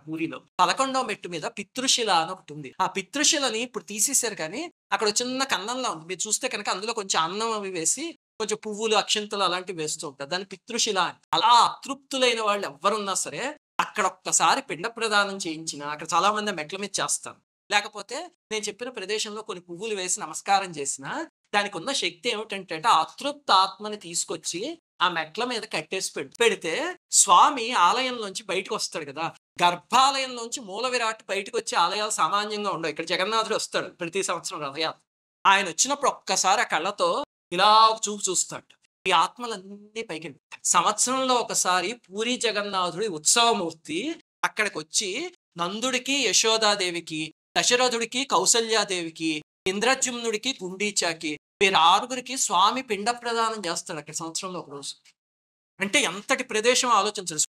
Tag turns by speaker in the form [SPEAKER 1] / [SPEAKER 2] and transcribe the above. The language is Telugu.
[SPEAKER 1] పూరిలో 11వ మెట్టు మీద పితృశిల అని ఒకటి ఉంది. ఆ పితృశిలని ఇప్పుడు తీసేసారు కానీ అక్కడ చిన్న కన్నంలా ఉంది. మీరు చూస్తే కనుక అందులో కొంచెం అన్నం అవి వేసి కొంచెం పువ్వులు, అక్షింతలు అలాంటివి వేస్తూ ఉంటారు. దాన్ని పితృశిల అని. అలా అతృప్తులైన వాళ్ళు ఎవ్వరున్నా సరే అక్కడ ఒక్కసారి పిండ ప్రదానం చేయించినా అక్కడ చాలా మంది మెట్ల మీద చేస్తారు. లేకపోతే నేను చెప్పిన ప్రదేశంలో కొన్ని పువ్వులు వేసి నమస్కారం చేసినా దానికున్న శక్తి ఏమిటంటే ఆ అతృప్త ఆత్మని తీసుకొచ్చి ఆ మెట్ల మీద కట్టేసి పెడితే స్వామి ఆలయంలోంచి బయటకొస్తాడు కదా! గర్భాలయంలోంచి మూల విరాట్ బయటకొచ్చే ఆలయాలు సామాన్యంగా ఉండవు. ఇక్కడ జగన్నాథుడు వస్తాడు ప్రతి సంవత్సరం రథయాత్ర. ఆయనొచ్చినప్పుడు ఒక్కసారి ఆ కళ్ళతో ఇలా ఒక చూపు చూస్తాడు. ఈ ఆత్మలన్నీ పైకెళ్ళిపోతాయి. సంవత్సరంలో ఒకసారి పూరి జగన్నాథుడి ఉత్సవమూర్తి అక్కడికొచ్చి నందుడికి, యశోదాదేవికి, దశరథుడికి, కౌసల్యాదేవికి, ఇంద్రజుమ్నుడికి, గుండీచాకి వీరు ఆరుగురికి స్వామి పిండ ప్రదానం చేస్తాడు అక్కడ సంవత్సరంలో ఒక రోజు. అంటే ఎంతటి ప్రదేశం ఆలోచించండి.